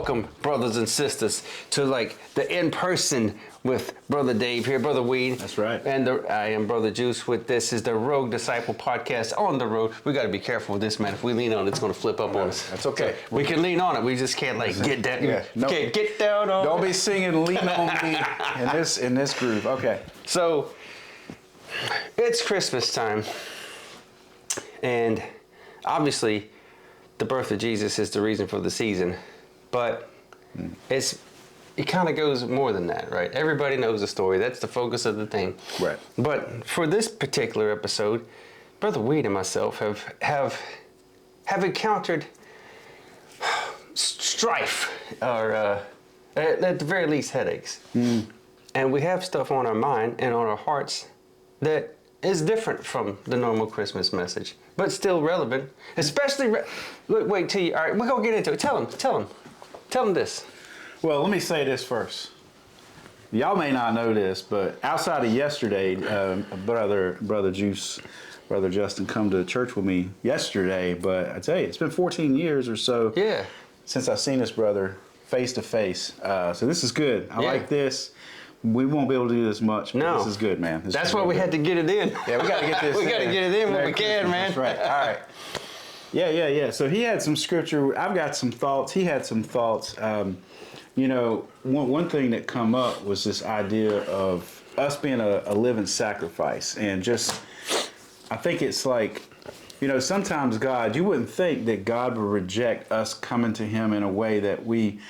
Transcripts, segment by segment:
welcome, brothers and sisters, to like the in-person with Brother Dave here, Brother Weed. That's right. And I am Brother Juice with this is the Rogue Disciple podcast on the road. We got to be careful with this, man. If we lean on it, it's going to flip up on us. That's okay. So we can lean on it. We just can't like get down. Yeah. No. Can't get down on Don't it. be singing "Lean on Me" in this groove. Okay. So it's Christmas time, and obviously the birth of Jesus is the reason for the season, but it kind of goes more than that, right? Everybody knows the story. That's the focus of the thing. Right. But for this particular episode, Brother Weed and myself have encountered strife, or at the very least headaches. And we have stuff on our mind and on our hearts that is different from the normal Christmas message, but still relevant. Especially, wait till you. All right, we're gonna get into it. Tell them this. Well, let me say this first. Y'all may not know this, but outside of yesterday, Brother Juice, Brother Justin, come to church with me yesterday. But I tell you, it's been 14 years or so. Yeah. Since I've seen this brother face to face. So this is good. I like this. We won't be able to do this much. No. This is good, man. That's why we had to get it in. Yeah, we got to get this We got to get it in when we can, man. That's right. All right. Yeah. So he had some scripture. I've got some thoughts. He had some thoughts. One thing that come up was this idea of us being a living sacrifice. And just, I think it's like, sometimes God, you wouldn't think that God would reject us coming to him in a way that we,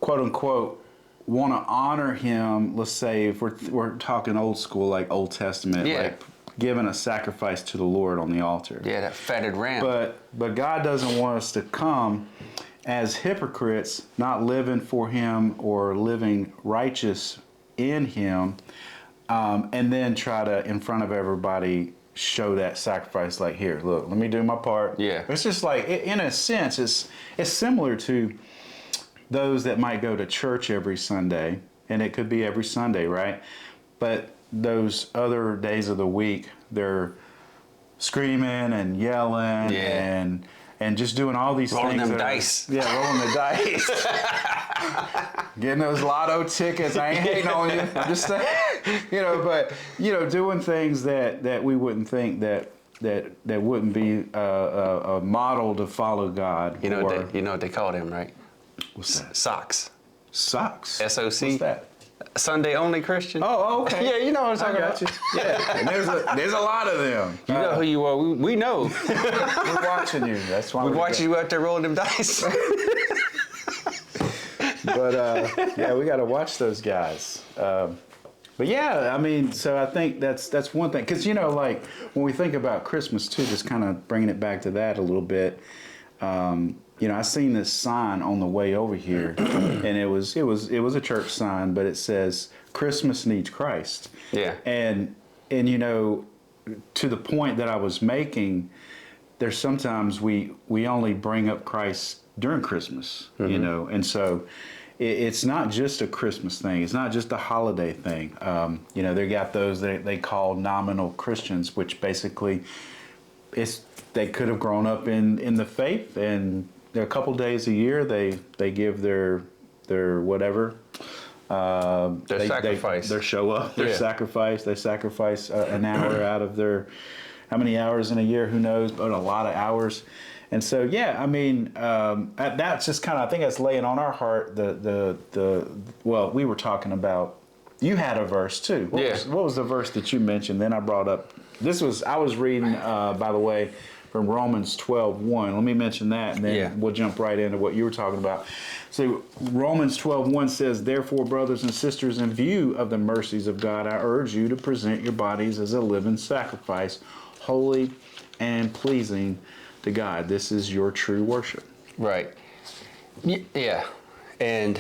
quote unquote, want to honor him. Let's say if we're talking old school, like Old Testament, like giving a sacrifice to the Lord on the altar. Yeah, that fatted ram. But God doesn't want us to come as hypocrites, not living for him or living righteous in him, and then try to, in front of everybody, show that sacrifice like, here, look, let me do my part. Yeah. It's just like, in a sense, it's similar to those that might go to church every Sunday, and it could be every Sunday, right? But those other days of the week, they're screaming and yelling and just doing all these rolling things. Rolling them dice. Rolling the dice. Getting those lotto tickets. I ain't hating on you. I'm just saying, doing things that we wouldn't think that wouldn't be a model to follow God. You know what they call them, right? What's that? Socks. Socks? S-O-C. What's that? Sunday only Christian. Oh, okay. Yeah, you know what I'm talking about. You. Yeah, and there's a lot of them. You know who you are. We know. We're watching you. That's why we're watching you out there rolling them dice. But we got to watch those guys. But yeah, I mean, so I think that's one thing. Because, like when we think about Christmas too, just kind of bringing it back to that a little bit. I seen this sign on the way over here, and it was a church sign, but it says Christmas needs Christ. Yeah. And to the point that I was making, there's sometimes we only bring up Christ during Christmas, and so it's not just a Christmas thing. It's not just a holiday thing. They got those that they call nominal Christians, which basically they could have grown up in the faith, and a couple days a year they give their whatever their sacrifice, their show up, their sacrifice. They sacrifice an hour out of their, how many hours in a year? Who knows? But a lot of hours. And so that's just kind of, I think that's laying on our heart. Well, we were talking about. You had a verse too. What was the verse that you mentioned? Then I brought up. I was reading, by the way, from Romans 12:1. Let me mention that, and then we'll jump right into what you were talking about. So Romans 12:1 says, "Therefore, brothers and sisters, in view of the mercies of God, I urge you to present your bodies as a living sacrifice, holy and pleasing to God. This is your true worship." Right. Yeah. And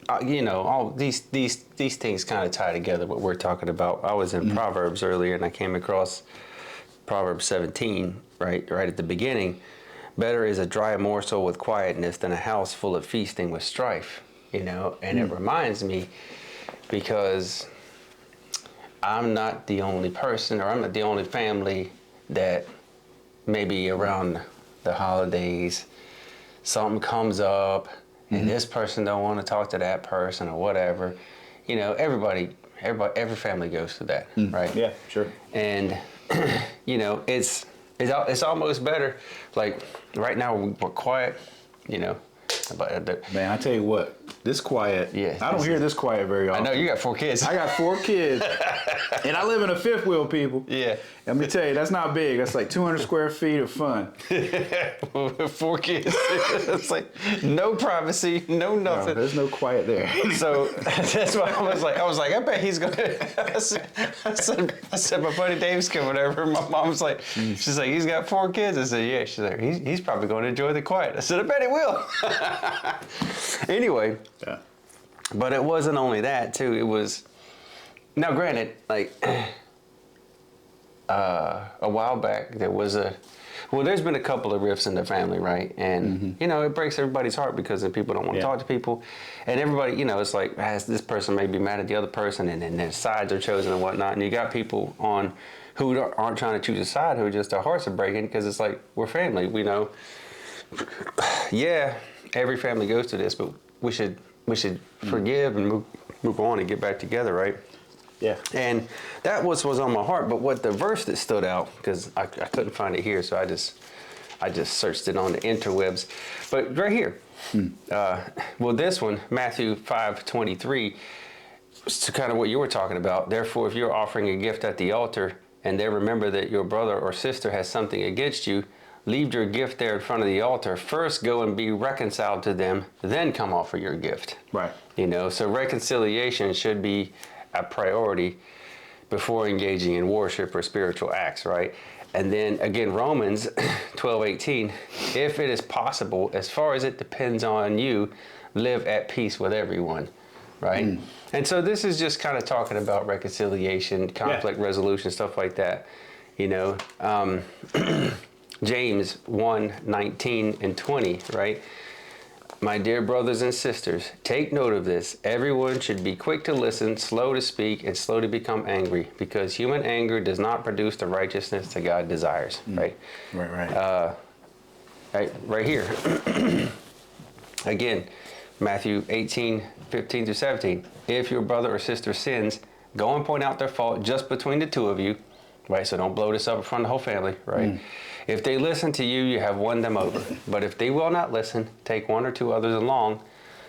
all these things kind of tie together what we're talking about. I was in Proverbs earlier, and I came across Proverbs 17, right at the beginning. Better is a dry morsel with quietness than a house full of feasting with strife. And it reminds me, because I'm not the only person, or I'm not the only family that maybe around the holidays something comes up and this person don't want to talk to that person or whatever, you know, every family goes through that, right? Yeah, sure. And you know, it's almost better. Like right now we're quiet, you know. Man, I tell you what, this quiet. Yeah, I don't hear this quiet very often. I know you got 4 kids. I got 4 kids, and I live in a 5th wheel, people. Yeah. Let me tell you, that's not big. That's like 200 square feet of fun. 4 kids. It's like no privacy, no nothing. No, there's no quiet there. So that's why I was like, I bet he's gonna. I said, my buddy Dave's coming over. My mom's like, she's like, he's got 4 kids. I said, yeah. She's like, he's probably going to enjoy the quiet. I said, I bet he will. Anyway. Yeah. But it wasn't only that too. It was, now granted, like a while back there was there's been a couple of rifts in the family, right? And you know, it breaks everybody's heart because then people don't want to talk to people, and everybody, you know, it's like this person may be mad at the other person, and then their sides are chosen and whatnot, and you got people on who aren't trying to choose a side, who just their hearts are breaking because it's like we're family, we know. Yeah, every family goes through this, but we should forgive and move on and get back together, right? Yeah. And that was on my heart. But what the verse that stood out, because I couldn't find it here, so I just searched it on the interwebs. But right here, well, this one, Matthew 5:23, to kind of what you were talking about. Therefore, if you're offering a gift at the altar and they remember that your brother or sister has something against you, leave your gift there in front of the altar. First, go and be reconciled to them, then come offer your gift. Right. You know, so reconciliation should be a priority before engaging in worship or spiritual acts, right? And then again, Romans 12:18, if it is possible, as far as it depends on you, live at peace with everyone, right? And so this is just kind of talking about reconciliation, conflict resolution, stuff like that, you know. James 1:19 and 20, right? My dear brothers and sisters, take note of this. Everyone should be quick to listen, slow to speak, and slow to become angry, because human anger does not produce the righteousness that God desires, right? Right here. Again, Matthew 18:15-17. If your brother or sister sins, go and point out their fault just between the 2 of you, right? So don't blow this up in front of the whole family, right? If they listen to you, you have won them over. But if they will not listen, take 1 or 2 others along,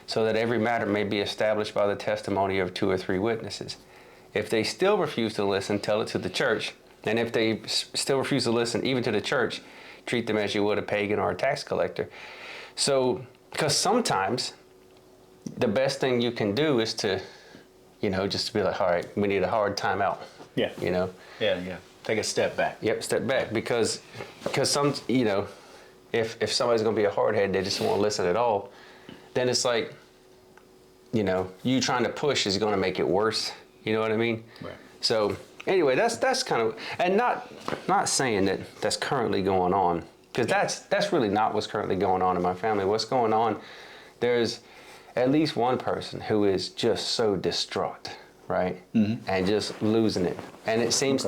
so that every matter may be established by the testimony of 2 or 3 witnesses. If they still refuse to listen, tell it to the church. And if they still refuse to listen, even to the church, treat them as you would a pagan or a tax collector. So, because sometimes the best thing you can do is to, you know, just to be like, all right, we need a hard time out. Yeah. You know? Yeah. Take a step back. Yep, step back, because some, you know, if somebody's gonna be a hardhead, they just won't listen at all, then it's like, you know, you trying to push is gonna make it worse. You know what I mean? Right. So anyway, that's kind of, and not saying that that's currently going on, because that's really not what's currently going on in my family. What's going on? There's at least one person who is just so distraught, right? And just losing it, and it seems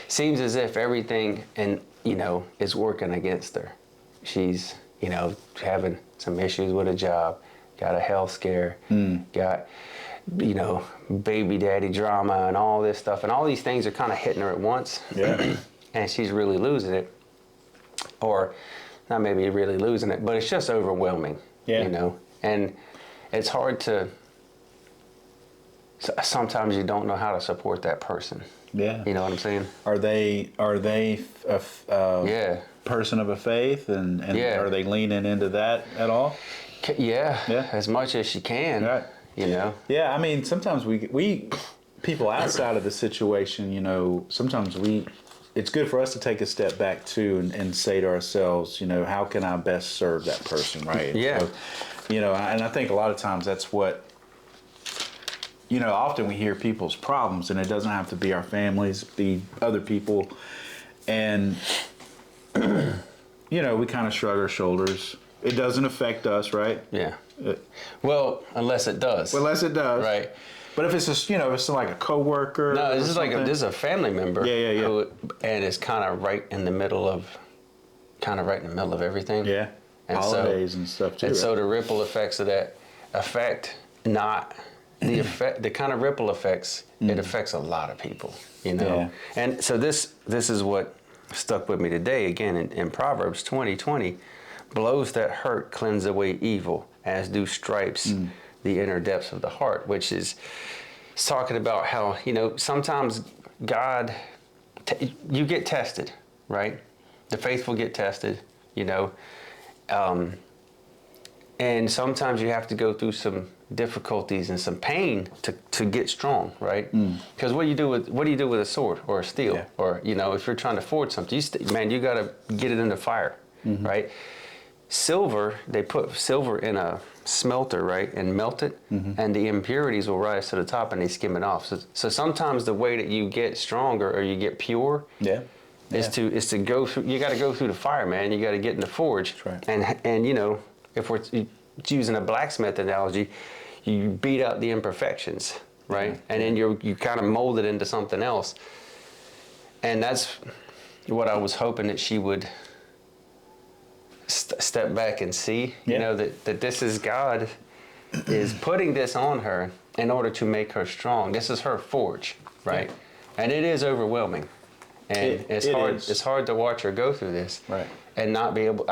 seems as if everything is working against her. She's, you know, having some issues with a job, got a health scare, got, you know, baby daddy drama and all this stuff, and all these things are kind of hitting her at once. Yeah. And she's really losing it, or not maybe really losing it, but it's just overwhelming. Yeah. You know, and it's hard to. Sometimes you don't know how to support that person. Yeah. You know what I'm saying? Are they a person of a faith, and are they leaning into that at all? Yeah. As much as she can. Right. You know. Yeah. I mean, sometimes we people outside of the situation, you know, sometimes it's good for us to take a step back too and say to ourselves, you know, how can I best serve that person, right? Yeah. So, you know, and I think a lot of times that's what. You know, often we hear people's problems, and it doesn't have to be our families, be other people. And, you know, we kind of shrug our shoulders. It doesn't affect us, right? Yeah. Well, unless it does. Unless it does. Right. But if it's just, you know, if it's like a coworker. No, this is a family member. Yeah. And it's kind of right in the middle of everything. Yeah. And holidays and stuff too. And so the ripple effects of that affect not the effect, the kind of ripple effects, it affects a lot of people, you know. Yeah. And so this is what stuck with me today, again, in Proverbs 20:20, blows that hurt cleanse away evil, as do stripes the inner depths of the heart, which is talking about how, you know, sometimes God, you get tested, right? The faithful get tested, you know. And sometimes you have to go through some difficulties and some pain to get strong, right? Because what do you do with a sword or a steel, Yeah. or, you know, if you're trying to forge something, you got to get it in the fire, right? Silver, they put silver in a smelter, right, and melt it, and the impurities will rise to the top and they skim it off. So sometimes the way that you get stronger or you get pure, is to go through. You got to go through the fire, man. You got to get in the forge. That's right. And you know, if we're using a blacksmith analogy, you beat out the imperfections, right? And then you kind of mold it into something else. And that's what I was hoping that she would step back and see. You know, that this is God is putting this on her in order to make her strong. This is her forge, right? And it is overwhelming. And it's hard. It's hard to watch her go through this, Right. and not be able.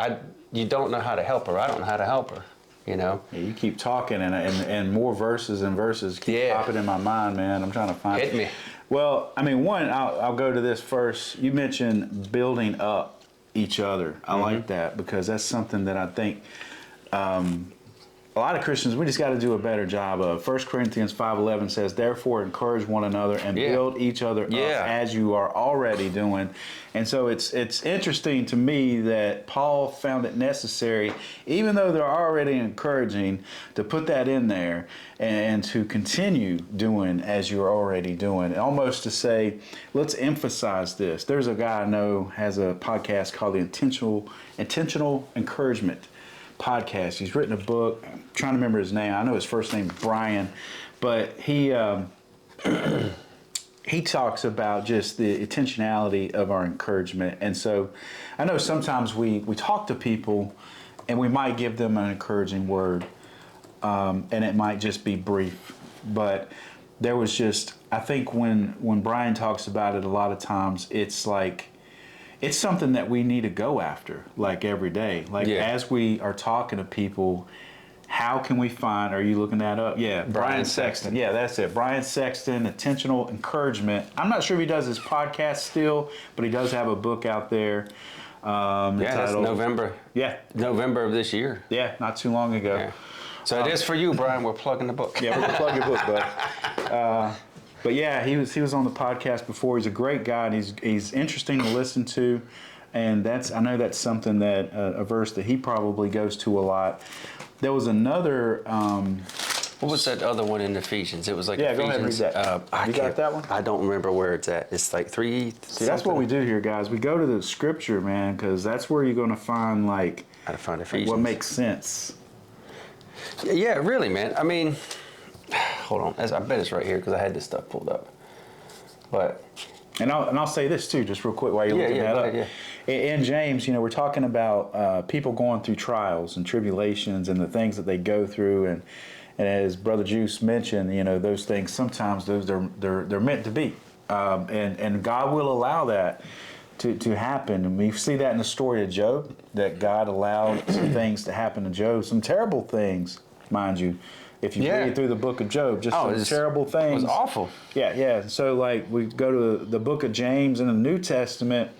You don't know how to help her. I don't know how to help her. You know. Yeah, you keep talking, and more verses and verses keep popping in my mind, man. I'm trying to find. Hit me. Well, I mean, I'll go to this first. You mentioned building up each other. I like that, because that's something that I think a lot of Christians, we just got to do a better job of. 1 Corinthians 5:11 says, therefore encourage one another and build each other up as you are already doing. And so it's interesting to me that Paul found it necessary, even though they're already encouraging, to put that in there and to continue doing as you're already doing. Almost to say, let's emphasize this. There's a guy I know has a podcast called the Intentional Encouragement Podcast. He's written a book. I'm trying to remember his name. I know his first name is Brian, but he talks about just the intentionality of our encouragement. And so I know sometimes we talk to people and we might give them an encouraging word, and it might just be brief. But there was just, I think when Brian talks about it, a lot of times it's like, it's something that we need to go after, like every day. Like as we are talking to people, how can we find, are you looking that up? Yeah, Brian Sexton. Yeah, that's it. Brian Sexton, Intentional Encouragement. I'm not sure if he does his podcast still, but he does have a book out there. That's November. Yeah. November of this year. Yeah, not too long ago. Yeah. So it is for you, Brian. We're plugging the book. Yeah, we're going to plug your book, bud. But yeah, he was on the podcast before. He's a great guy, and he's interesting to listen to, and I know that's something that a verse that he probably goes to a lot. There was another. What was that other one in Ephesians? It was like Ephesians. Go ahead and read that. You got that one? I don't remember where it's at. It's like 3. See, that's what we do here, guys. We go to the scripture, man, because that's where you're going to find how to find Ephesians. What makes sense. Yeah, really, man. I mean. Hold on, I bet it's right here because I had this stuff pulled up. But and I'll say this too, just real quick while you're looking that up. In James, we're talking about people going through trials and tribulations and the things that they go through, and as Brother Juice mentioned, those things sometimes they're meant to be, and God will allow that to happen. And we see that in the story of Job, that God allowed some things to happen to Job, some terrible things, mind you. If you read through the book of Job, just some terrible things. It was awful. Yeah. So we go to the book of James in the New Testament,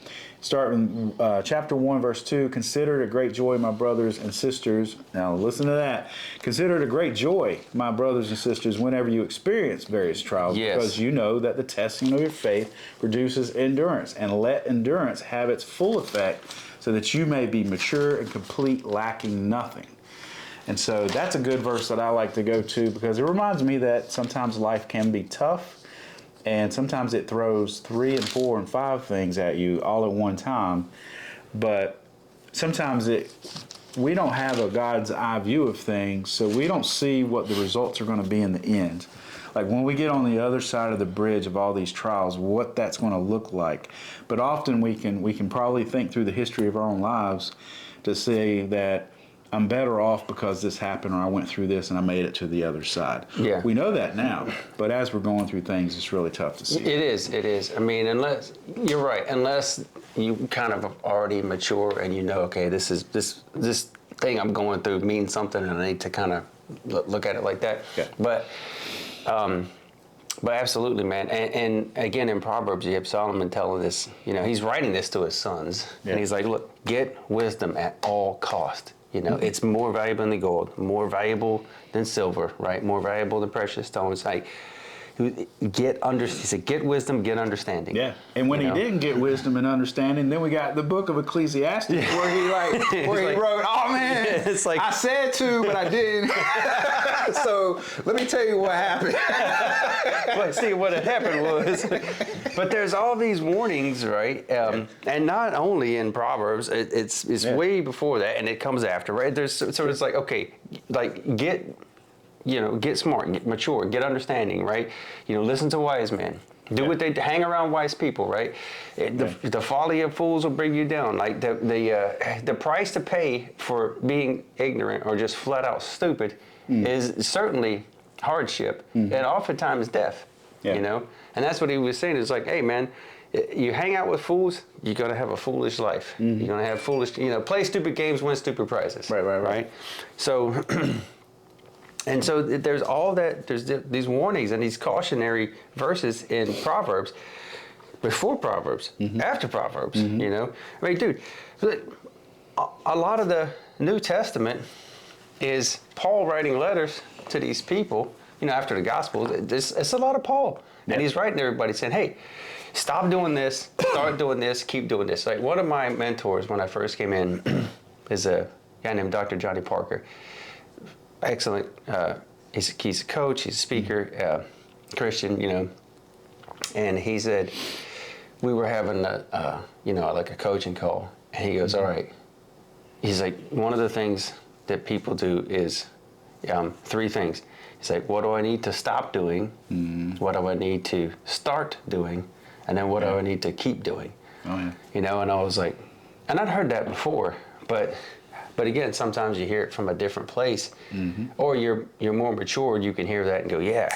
start in chapter 1, verse 2. Consider it a great joy, my brothers and sisters. Now listen to that. Consider it a great joy, my brothers and sisters, whenever you experience various trials, because you know that the testing of your faith produces endurance. And let endurance have its full effect, so that you may be mature and complete, lacking nothing. And so that's a good verse that I like to go to, because it reminds me that sometimes life can be tough, and sometimes it throws 3 and 4 and 5 things at you all at one time. But sometimes we don't have a God's eye view of things, so we don't see what the results are going to be in the end. Like when we get on the other side of the bridge of all these trials, what that's going to look like. But often we can probably think through the history of our own lives to say that I'm better off because this happened, or I went through this and I made it to the other side. Yeah. We know that now, but as we're going through things, it's really tough to see. It is. I mean, unless you're right, unless you kind of already mature and you know, okay, this thing I'm going through means something, and I need to kind of look at it like that. Yeah. But absolutely, man. And again, in Proverbs, you have Solomon telling this. You know, he's writing this to his sons, Yeah. and he's like, look, get wisdom at all cost. You know, it's more valuable than gold, more valuable than silver, right? More valuable than precious stones. Like, he said, get wisdom, get understanding. Yeah, and when he didn't get wisdom and understanding, then we got the book of Ecclesiastes where he wrote, "Oh man, it's like, I said to, but I didn't." So let me tell you what happened. But see, what had happened was, but there's all these warnings, right? And not only in Proverbs, it's way before that, and it comes after, right? So it's like, okay, like get smart, get mature, get understanding, right? You know, listen to wise men. Do what they hang around wise people, right? The folly of fools will bring you down. Like the price to pay for being ignorant or just flat out stupid is certainly hardship and oftentimes death. Yeah. You know, and that's what he was saying. It's like, hey man, you hang out with fools, you're gonna have a foolish life. You're gonna have foolish, play stupid games, win stupid prizes. Right. So. And so there's all that, there's these warnings and these cautionary verses in Proverbs, before Proverbs, after Proverbs, I mean, dude, a lot of the New Testament is Paul writing letters to these people, after the Gospels. It's a lot of Paul. Yeah. And he's writing to everybody saying, hey, stop doing this, start doing this, keep doing this. Like one of my mentors when I first came in is a guy named Dr. Johnny Parker. Excellent. He's a coach. He's a speaker, Christian. And he said we were having like a coaching call, and he goes, "All right." He's like, one of the things that people do is three things. He's like, what do I need to stop doing? What do I need to start doing? And then what do I need to keep doing? Oh yeah. And I was like, and I'd heard that before, but again, sometimes you hear it from a different place, or you're more mature. You can hear that and go, yeah,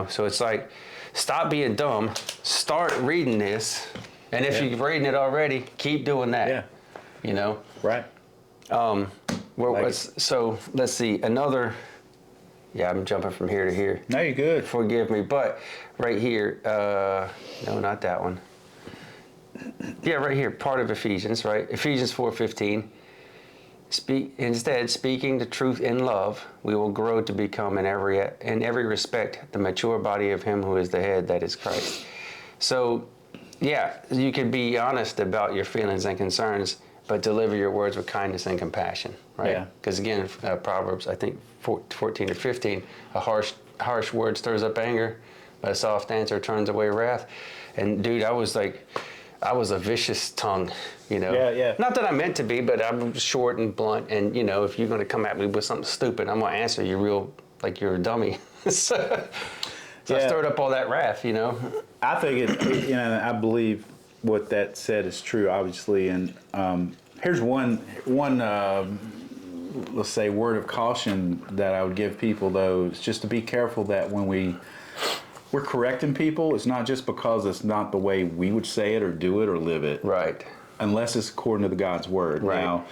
So it's like, stop being dumb, start reading this, and if you're reading it already, keep doing that. Yeah. Right. So let's see another. Yeah, I'm jumping from here to here. No, you're good. Forgive me, but right here, no, not that one. Yeah, right here, part of Ephesians, right? Ephesians 4:15. Speaking the truth in love, we will grow to become in every respect the mature body of Him who is the head, that is Christ. So, yeah, you can be honest about your feelings and concerns, but deliver your words with kindness and compassion, right? Yeah. Because again, Proverbs, I think 14 or 15, a harsh word stirs up anger, but a soft answer turns away wrath. And dude, I was a vicious tongue, Yeah. Not that I meant to be, but I'm short and blunt. And, if you're going to come at me with something stupid, I'm going to answer you like you're a dummy. so I stirred up all that wrath, I think I believe what that said is true, obviously. And here's one let's say, word of caution that I would give people, though, is just to be careful that when we're correcting people, it's not just because it's not the way we would say it or do it or live it. Right. Unless it's according to the God's word. Right. Now,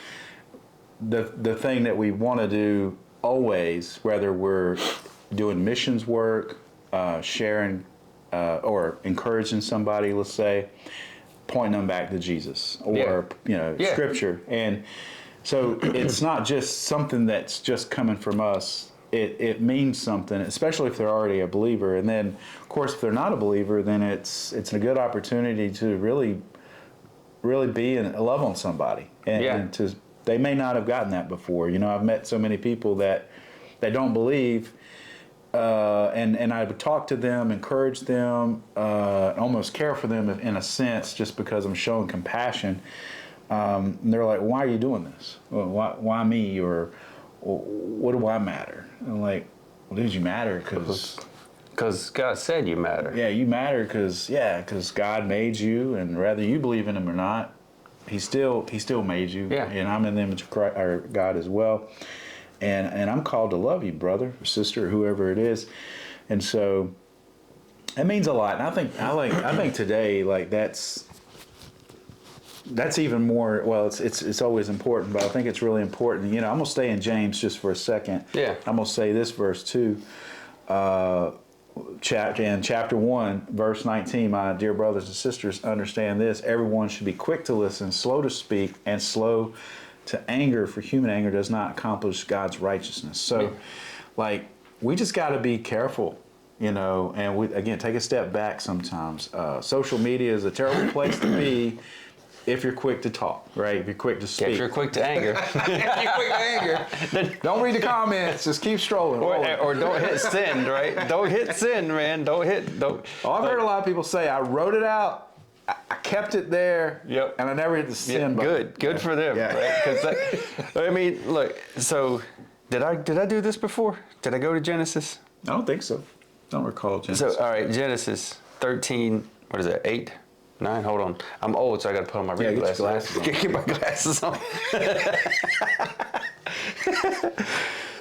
the thing that we want to do always, whether we're doing missions work, sharing or encouraging somebody, let's say, pointing them back to Jesus or Scripture. And so it's not just something that's just coming from us. It means something, especially if they're already a believer. And then, of course, if they're not a believer, then it's a good opportunity to really be and love on somebody. And they may not have gotten that before. I've met so many people that they don't believe, and I would talk to them, encourage them, almost care for them in a sense, just because I'm showing compassion. And they're like, "Why are you doing this? Well, why me? Or what do I matter?" And I'm like, "Well, dude, you matter because God said you matter." Yeah, you matter because God made you, and whether you believe in Him or not, He still made you. Yeah. And I'm in the image of Christ, or God as well. And I'm called to love you, brother or sister, whoever it is. And so it means a lot. And I think today, like that's even more, well, it's always important, but I think it's really important. You know, I'm going to stay in James just for a second. Yeah. I'm going to say this verse too. Chapter 1, verse 19, my dear brothers and sisters, understand this. Everyone should be quick to listen, slow to speak, and slow to anger, for human anger does not accomplish God's righteousness. So, like, we just got to be careful, you know, and we, again, take a step back sometimes. Social media is a terrible place to be if you're quick to talk, right? If you're quick to speak. If you're quick to anger. If you're quick to anger. Don't read the comments. Just keep strolling. Or don't hit send, right? Don't hit send, man. Don't. Oh, I've heard a lot of people say, I wrote it out, I kept it there, yep, and I never hit the send button. Good for them, right? Because I mean, look. So, did I do this before? Did I go to Genesis? I don't think so. Don't recall Genesis. So, all right, Genesis 13. What is that? 8, 9. Hold on. I'm old, so I got to put on my reading glasses. Get my glasses on.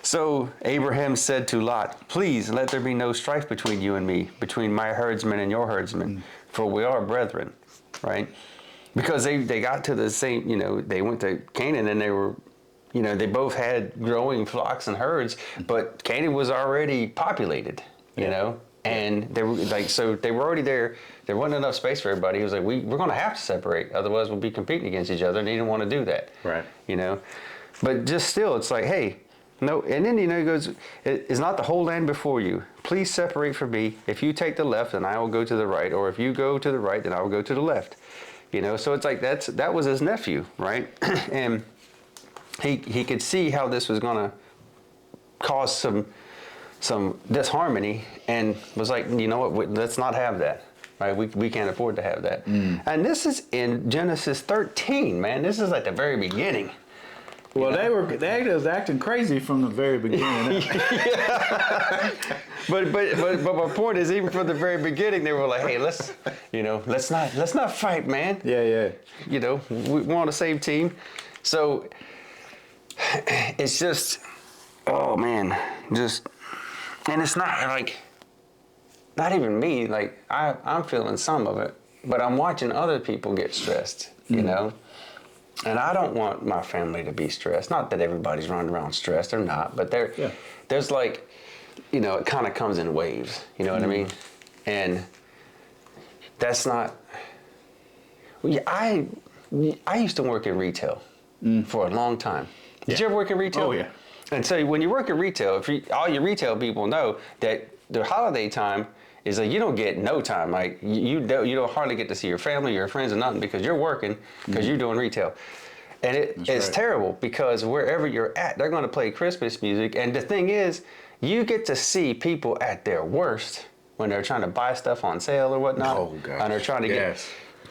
So Abraham said to Lot, "Please let there be no strife between you and me, between my herdsmen and your herdsmen, for we are brethren," right? Because they got to the same, you know, they went to Canaan and they were, you know, they both had growing flocks and herds, but Canaan was already populated, you know, and they were like, so they were already there. There wasn't enough space for everybody. He was like, we're going to have to separate, otherwise we'll be competing against each other, and he didn't want to do that, right? You know, but just still, it's like, hey. No, and then, you know, he goes, "Is not the whole land before you? Please separate from me. If you take the left, then I will go to the right. Or if you go to the right, then I will go to the left." You know, so it's like that was his nephew, right? And he could see how this was going to cause some disharmony, and was like, you know what, let's not have that. Right? We can't afford to have that. And this is in Genesis 13, man. This is like the very beginning. Well, they was acting crazy from the very beginning. But my point is, even from the very beginning, they were like, "Hey, let's not fight, man." Yeah. You know, we're on the same team. So it's just, oh man, and it's not like, not even me. Like I'm feeling some of it, but I'm watching other people get stressed. You know. And I don't want my family to be stressed. Not that everybody's running around stressed, they're not, but there's like, you know, it kind of comes in waves, you know what I mean? And that's not, I used to work in retail for a long time. Did you ever work in retail? Oh, yeah. And so when you work in retail, all your retail people know that the holiday time is like, you don't get no time. Like you don't hardly get to see your family, your friends, or nothing, because you're working, because you're doing retail. And it's terrible, because wherever you're at, they're going to play Christmas music. And the thing is, you get to see people at their worst when they're trying to buy stuff on sale or whatnot. Oh, gosh. And they're trying to get.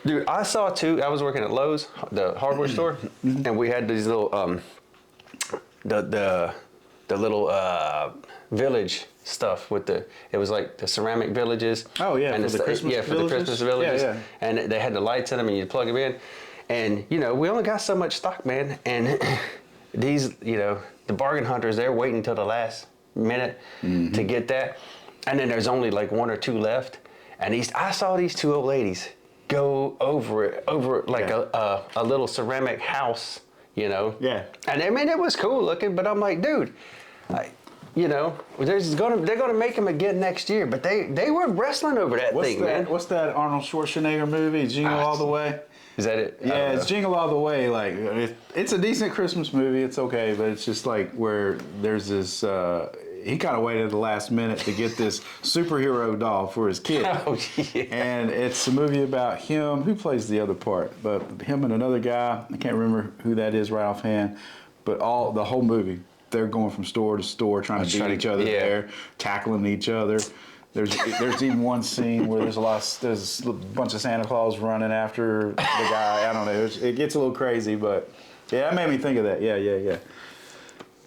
Dude, I saw too. I was working at Lowe's, the hardware store, and we had these little the little village stuff with it was like the ceramic villages. Oh yeah, and for the Christmas villages? For the Christmas villages. Yeah. And they had the lights in them, and you plug them in. And you know, we only got so much stock, man. And these, you know, the bargain hunters, they're waiting till the last minute to get that. And then there's only like 1 or 2 left. And I saw these 2 old ladies go over like a little ceramic house, you know. Yeah. And I mean, it was cool looking, but I'm like, dude, you know, they're gonna make them again next year. But they were wrestling over that thing, man. What's that Arnold Schwarzenegger movie, Jingle All the Way? Is that it? Yeah, it's Jingle All the Way. Like, it's a decent Christmas movie. It's okay, but it's just like where there's this. He kind of waited at the last minute to get this superhero doll for his kid. Oh, yeah. And it's a movie about him. Who plays the other part? But him and another guy. I can't remember who that is right offhand. But the whole movie, they're going from store to store trying to beat each other there, tackling each other. There's even one scene where there's a bunch of Santa Claus running after the guy. I don't know. It gets a little crazy, but yeah, that made me think of that. Yeah.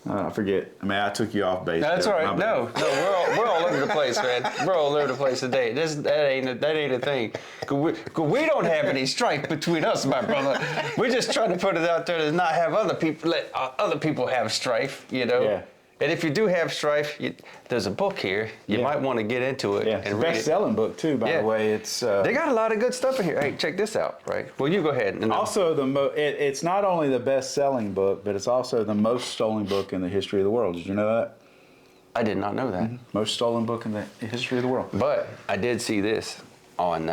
I forget. I mean, I took you off base. No, that's there. all right. My bad. No, we're all over the place, man. We're all over the place today. That ain't a thing. 'Cause we don't have any strife between us, my brother. We're just trying to put it out there to not have let other people have strife, you know. Yeah. And if you do have strife, there's a book here. You might want to get into it Yeah, it's a and read it. best-selling book too, by the way. It's they got a lot of good stuff in here. Hey, check this out, right? Well, you go ahead. And also it's not only the best-selling book, but it's also the most stolen book in the history of the world. Did you know that? I did not know that. Most stolen book in the history of the world. But I did see this on,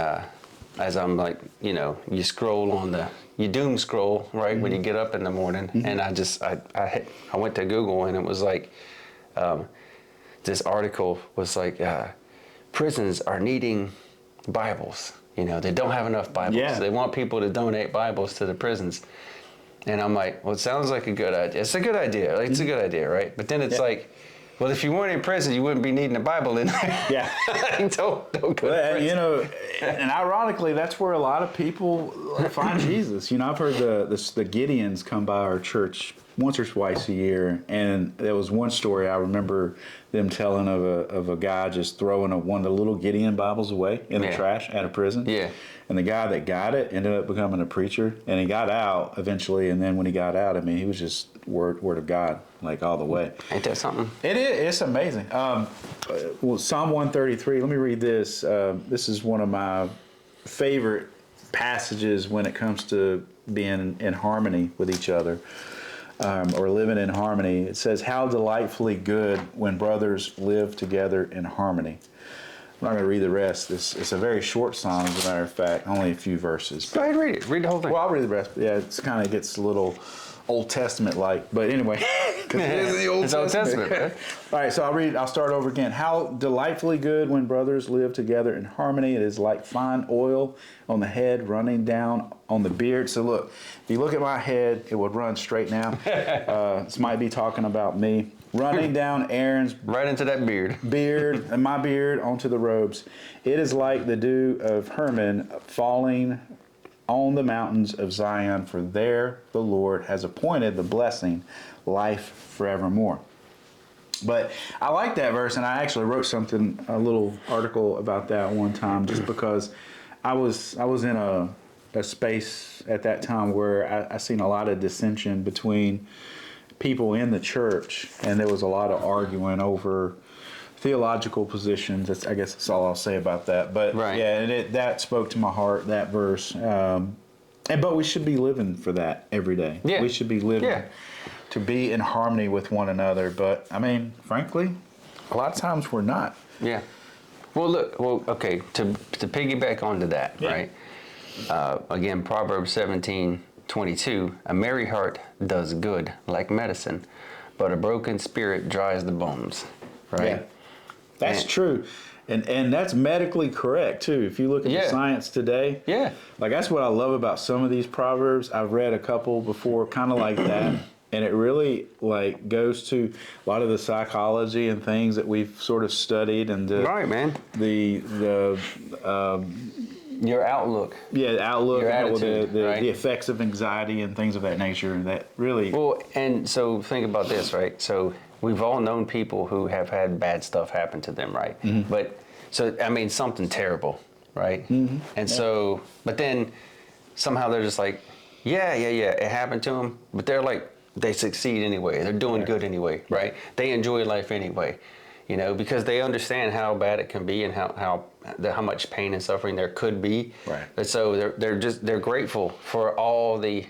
as I'm like, you scroll on you doom scroll, right, when you get up in the morning. And I went to Google and it was like, this article was like, prisons are needing Bibles. They don't have enough Bibles. Yeah. They want people to donate Bibles to the prisons. And I'm like, well, it sounds like a good idea. It's a good idea. It's a good idea, right? But then it's like, well, if you weren't in prison, you wouldn't be needing a Bible in there. Yeah. don't go to prison. And ironically, that's where a lot of people find Jesus. I've heard the Gideons come by our church once or twice a year, and there was one story I remember them telling of a guy just throwing one of the little Gideon Bibles away in the trash at a prison. Yeah. And the guy that got it ended up becoming a preacher, and he got out eventually. And then when he got out, I mean, he was just word of God, like all the way. Ain't that something? It is. It's amazing. Well, Psalm 133. Let me read this. This is one of my favorite passages when it comes to being in harmony with each other, or living in harmony. It says, "How delightfully good when brothers live together in harmony." I'm not going to read the rest. It's a very short psalm, as a matter of fact, only a few verses. Go ahead and read it. Read the whole thing. Well, I'll read the rest. Yeah, it kind of gets a little Old Testament-like. But anyway, because it is the Old Testament. Right? All right, so I'll start over again. How delightfully good when brothers live together in harmony. It is like fine oil on the head running down on the beard. So look, if you look at my head, it would run straight now. This might be talking about me. Running down Aaron's Right into that beard. and my beard onto the robes. It is like the dew of Hermon falling on the mountains of Zion, for there the Lord has appointed the blessing, life forevermore. But I like that verse, and I actually wrote a little article about that one time, just because I was in a space at that time where I seen a lot of dissension between people in the church, and there was a lot of arguing over theological positions. I guess that's all I'll say about that. But yeah, and that spoke to my heart, that verse. But we should be living for that every day. Yeah. We should be living to be in harmony with one another. But I mean, frankly, a lot of times we're not. Yeah. Well, look. Well, okay. To piggyback onto that, right? Again, Proverbs 17:22. A merry heart does good like medicine, but a broken spirit dries the bones. Right. Yeah. That's true. And that's medically correct too. If you look at the science today, like that's what I love about some of these proverbs. I've read a couple before, kind of like that, and it really like goes to a lot of the psychology and things that we've sort of studied, and your outlook. Yeah, outlook, your attitude, the effects of anxiety and things of that nature. That really and so think about this, right? So we've all known people who have had bad stuff happen to them, right? Mm-hmm. But so I mean something terrible, right? Mm-hmm. And so, but then somehow they're just like, it happened to them, but they're like, they succeed anyway. They're doing good anyway, right? They enjoy life anyway, because they understand how bad it can be and how much pain and suffering there could be. Right. And so they're grateful for all the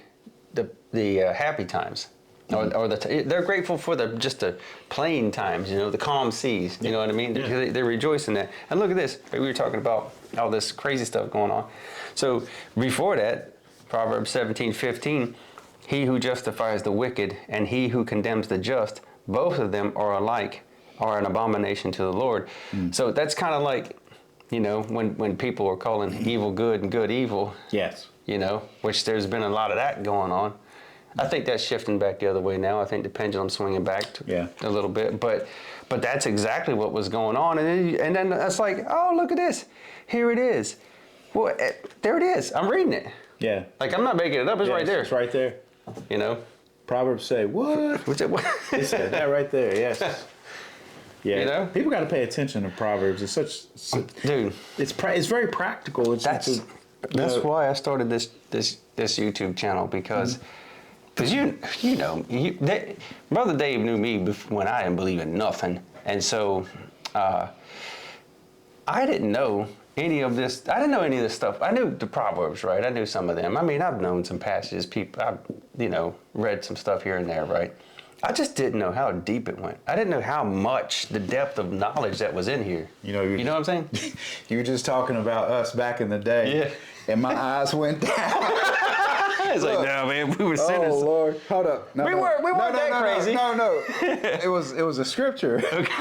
happy times. Or they're grateful for the plain times, the calm seas. You know what I mean? Yeah. They rejoice in that. And look at this. We were talking about all this crazy stuff going on. So before that, Proverbs 17:15, he who justifies the wicked and he who condemns the just, both of them are alike, are an abomination to the Lord. So that's kind of like, when people are calling evil good and good evil. Yes. Which there's been a lot of that going on. I think that's shifting back the other way now. I think the pendulum's swinging back a little bit, but that's exactly what was going on. And then it's like, oh, look at this. Here it is. Well, there it is. I'm reading it. Yeah. Like I'm not making it up. It's right there. It's right there. Proverbs say, what? Which It said that right there, yes. Yeah, You know? people got to pay attention to Proverbs. It's dude. it's very practical. That's why I started this YouTube channel because Brother Dave knew me when I didn't believe in nothing, and so I didn't know any of this. I didn't know any of this stuff. I knew the Proverbs, right? I knew some of them. I mean, I've known some passages. I've read some stuff here and there, right? I just didn't know how deep it went. I didn't know how much the depth of knowledge that was in here. You know what I'm saying? You were just talking about us back in the day. Yeah. And my eyes went down. It's like, no, man, we were sinners. Oh Lord, hold up. No, we weren't that crazy. No. It was a scripture. Okay.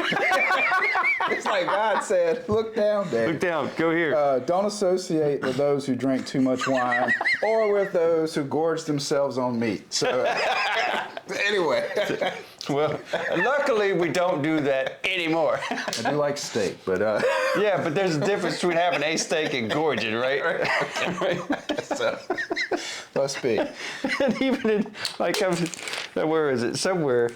It's like God said, look down, Dave. Look down. Go here. Don't associate with those who drink too much wine, or with those who gorge themselves on meat. So, anyway. Well, luckily we don't do that anymore. I do like steak, but yeah, but there's a difference between having a steak and gorging, right? Right. So, must be. And even in, like, where is it? Somewhere,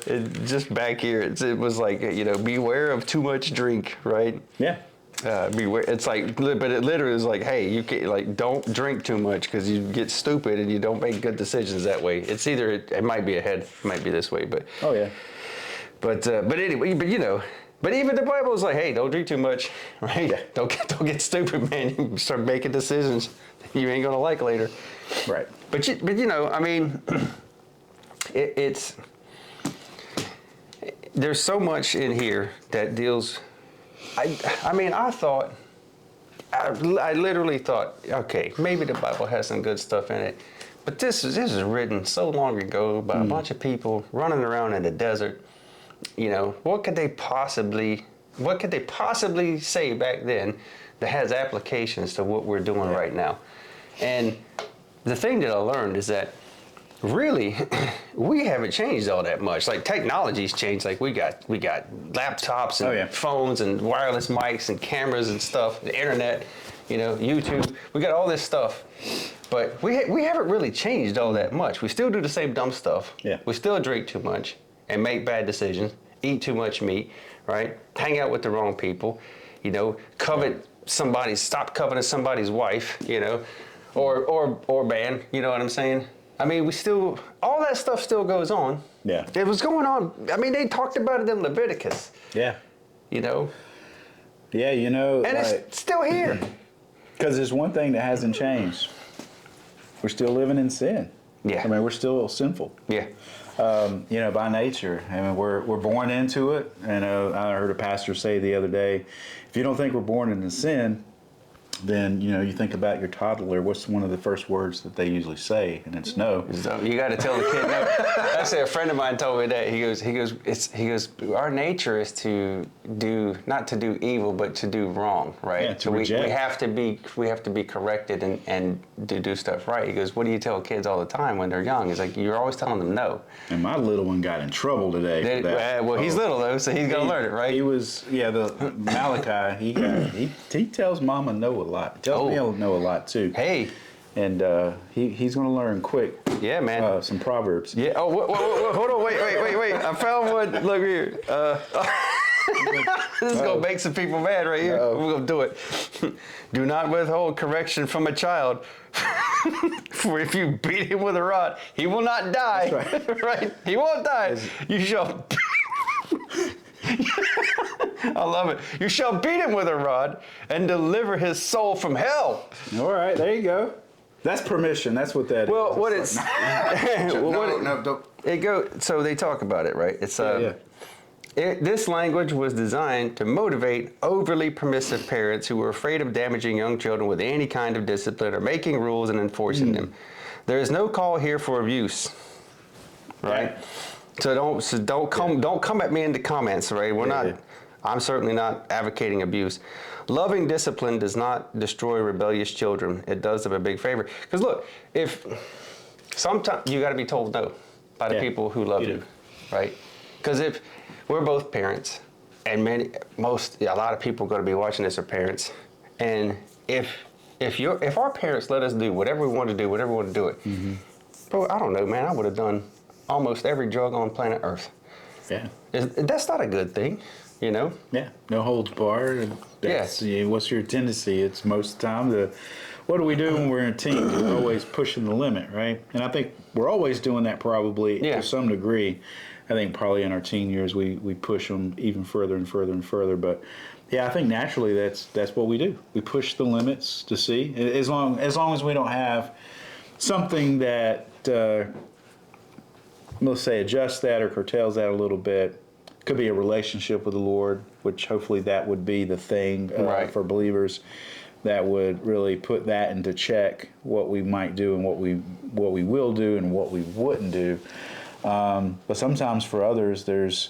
just back here, it was like, beware of too much drink, right? Yeah. Beware. It's like, but it literally is like, hey, you can't, like, don't drink too much because you get stupid and you don't make good decisions that way. It's either it might be ahead, it might be this way, but. Oh yeah. But anyway, but even the Bible is like, hey, don't drink too much, right? Yeah. Don't get stupid, man. You start making decisions you ain't gonna like later. Right. But I mean, it's there's so much in here that deals. I mean, I literally thought, okay, maybe the Bible has some good stuff in it, but this is written so long ago by a bunch of people running around in the desert. What could they possibly say back then that has applications to what we're doing right now? And the thing that I learned is that really we haven't changed all that much. Like, technology's changed. Like, we got laptops and phones and wireless mics and cameras and stuff, the internet, YouTube. We got all this stuff. But we haven't really changed all that much. We still do the same dumb stuff. Yeah. We still drink too much and make bad decisions, eat too much meat, right? Hang out with the wrong people, stop coveting somebody's wife, or man, you know what I'm saying? I mean, all that stuff still goes on. Yeah. It was going on. I mean, they talked about it in Leviticus. Yeah. Yeah, And it's still here. Because there's one thing that hasn't changed. We're still living in sin. Yeah. I mean, we're still sinful. Yeah. By nature. I mean, we're born into it. And I heard a pastor say the other day, if you don't think we're born into sin, then you think about your toddler. What's one of the first words that they usually say? And it's no. So you got to tell the kid no. Actually, a friend of mine told me that. He goes. Our nature is not to do evil, but to do wrong, right? Yeah, to so reject. we have to be corrected and to do stuff right. He goes, what do you tell kids all the time when they're young? He's like, you're always telling them no. And my little one got in trouble today for that. Well, he's little though, so he's gonna learn it, right? He was, the Malachi. He tells Mama no a lot. He tells me no a lot too. Hey. And he's gonna learn quick. Yeah, man. Some proverbs. Yeah. Oh, hold on. Wait. I found one. Look here. This is gonna make some people mad right here. We're gonna do it. Do not withhold correction from a child. For if you beat him with a rod, he will not die. That's right. Right? He won't die. You shall. I love it. You shall beat him with a rod and deliver his soul from hell. All right, there you go. That's permission. That's what that is. Well, what it's don't. It go. So they talk about it, right? It's this language was designed to motivate overly permissive parents who were afraid of damaging young children with any kind of discipline or making rules and enforcing them. There is no call here for abuse, right? So don't come at me in the comments, right? I'm certainly not advocating abuse. Loving discipline does not destroy rebellious children. It does them a big favor. Because look, sometimes you got to be told no by the people who love you, right? Because if we're both parents, and a lot of people going to be watching this are parents, and if our parents let us do whatever we want to do, whatever we want to do it, bro, I don't know, man, I would have done almost every drug on planet Earth. Yeah. That's not a good thing, you know? Yeah. No holds barred. And that's, what's your tendency? It's most of the time what do we do when we're in a team? We're always pushing the limit, right? And I think we're always doing that probably to some degree. I think probably in our teen years we push them even further and further and further. But yeah, I think naturally that's what we do. We push the limits to see. As long as we don't have something that let's say adjusts that or curtails that a little bit. Could be a relationship with the Lord, which hopefully that would be the thing for believers that would really put that into check, what we might do and what we will do and what we wouldn't do. But sometimes for others, there's,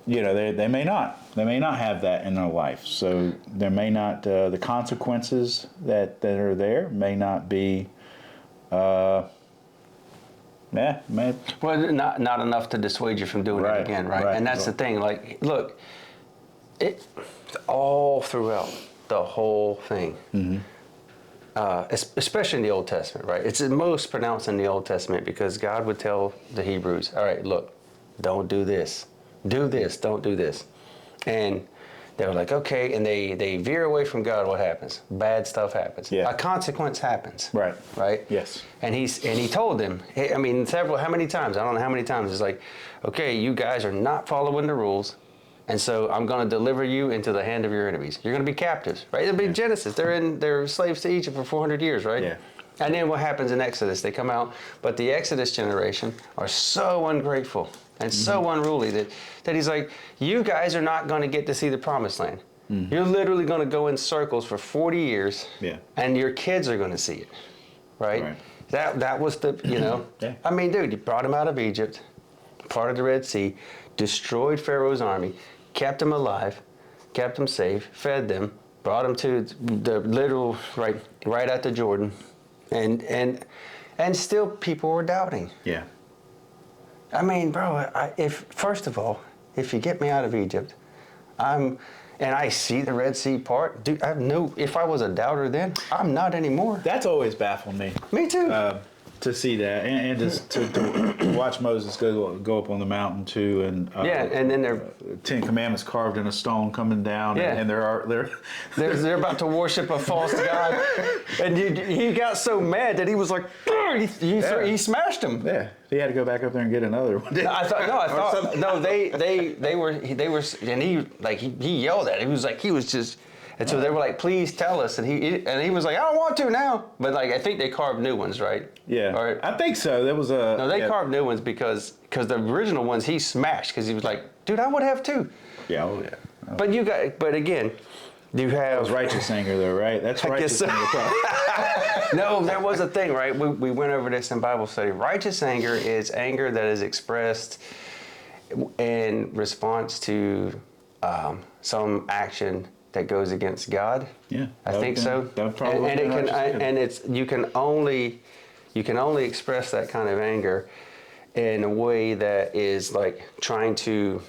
they may not have that in their life. So there may not, the consequences that are there may not be, well, not enough to dissuade you from doing it again, right? And that's the thing. Like, look, it's all throughout the whole thing. Mm-hmm. Especially in the Old Testament, right? It's the most pronounced in the Old Testament because God would tell the Hebrews, all right, look, don't do this. Do this, don't do this. And they were like, okay, and they veer away from God, what happens? Bad stuff happens. Yeah. A consequence happens. Right. Right? Yes. And he told them, how many times? I don't know how many times. It's like, okay, you guys are not following the rules. And so I'm going to deliver you into the hand of your enemies. You're going to be captives, right? It'll be Genesis. They're slaves to Egypt for 400 years, right? Yeah. And then what happens in Exodus? They come out, but the Exodus generation are so ungrateful and so unruly that he's like, you guys are not going to get to see the promised land. Mm-hmm. You're literally going to go in circles for 40 years, and your kids are going to see it, right? That was the, I mean, dude, you brought them out of Egypt, part of the Red Sea, destroyed Pharaoh's army, kept them alive, kept them safe, fed them, brought them to the literal right at the Jordan, and still people were doubting. Yeah. I mean, bro, first of all, if you get me out of Egypt, and I see the Red Sea part, dude, if I was a doubter then, I'm not anymore. That's always baffled me. Me too. To see that and just to watch Moses go up on the mountain too, and and then they're 10 Commandments carved in a stone coming down, and they're about to worship a false god, and he got so mad that he was like, he smashed him. Yeah, he had to go back up there and get another one. They were, and he yelled at him. He was just. And so they were like, "Please tell us," and he was like, "I don't want to now." But I think they carved new ones, right? Yeah, I think so. There was a no. They carved new ones because the original ones he smashed because he was like, "Dude, I would have too." Yeah, oh. But again, you have that was righteous anger, though, right? That's righteous anger. No, there was a thing, right? We went over this in Bible study. Righteous anger is anger that is expressed in response to some action that goes against God. Yeah, I think so. You can only express that kind of anger in a way that is like trying to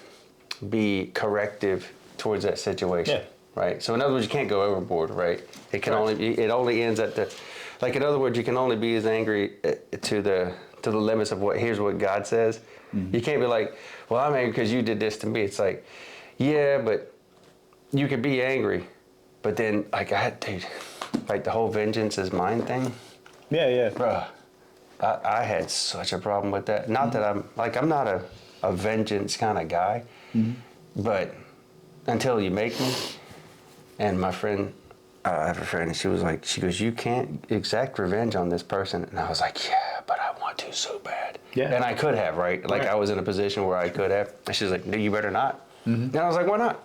be corrective towards that situation. Yeah. Right. So in other words, you can't go overboard, right? It only ends at in other words, you can only be as angry to the limits of here's what God says. Mm-hmm. You can't be like, well, I'm angry because you did this to me. It's like, yeah, but you could be angry, but then the whole vengeance is mine thing. Yeah. Bruh, I had such a problem with that. Not that I'm not a vengeance kind of guy, but until you make me. And my friend, I have a friend, and she goes, you can't exact revenge on this person. And I was like, yeah, but I want to so bad. Yeah. And I could have, right? I was in a position where I could have. And she's like, no, you better not. Mm-hmm. And I was like, why not?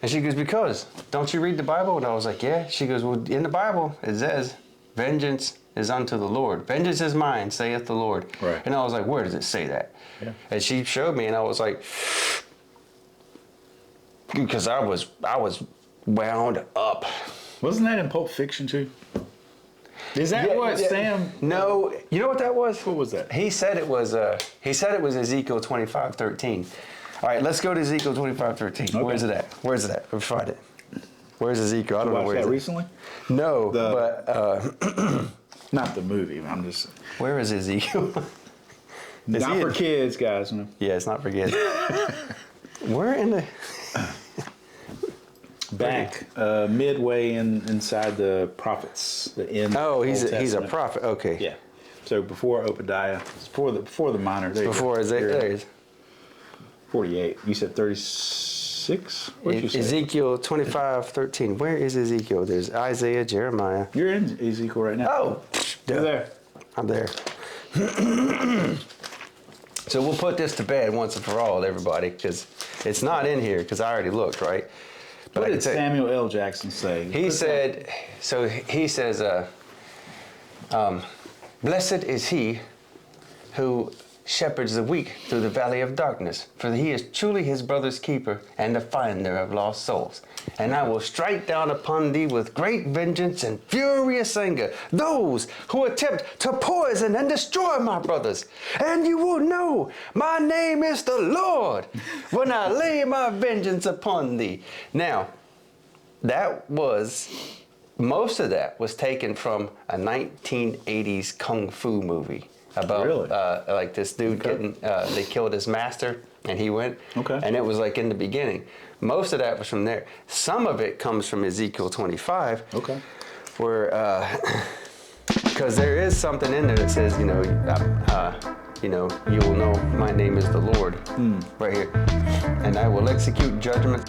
And she goes, because, don't you read the Bible? And I was like, yeah. She goes, well, in the Bible, it says, vengeance is unto the Lord. Vengeance is mine, saith the Lord. Right. And I was like, where does it say that? Yeah. And she showed me, and I was like, because I was wound up. Wasn't that in Pulp Fiction too? Is that what Sam? No, you know what that was? What was that? He said it was Ezekiel 25:13. All right, let's go to Ezekiel 25:13. Okay. Where's it at? Let's find it. Where's Ezekiel? I don't know where that is recently? No, but not the movie. I'm just. Where is Ezekiel? Not for kids, guys. No. Yeah, it's not for kids. We're in the Back midway inside the prophets. The end. Oh, he's Old a Testament. prophet. Okay. Yeah. So before Obadiah, before the minor. There you Before go. Isaiah. There it is. 48. You said 36. What did you say? Ezekiel 25:13. Where is Ezekiel? There's Isaiah, Jeremiah. You're in Ezekiel right now. Oh, You're there. I'm there. So we'll put this to bed once and for all, everybody, because it's not in here, because I already looked, right? But What I can did tell- Samuel L. Jackson say? He said, so he says, blessed is he who shepherds the weak through the valley of darkness, for he is truly his brother's keeper and the finder of lost souls. And I will strike down upon thee with great vengeance and furious anger those who attempt to poison and destroy my brothers. And you will know my name is the Lord when I lay my vengeance upon thee. Now, most of that was taken from a 1980s kung fu movie about Really? like this dude getting, they killed his master and he went. Okay. And it was like in the beginning. Most of that was from there. Some of it comes from Ezekiel 25. Okay. Where, because there is something in there that says, you will know my name is the Lord, right here. And I will execute judgment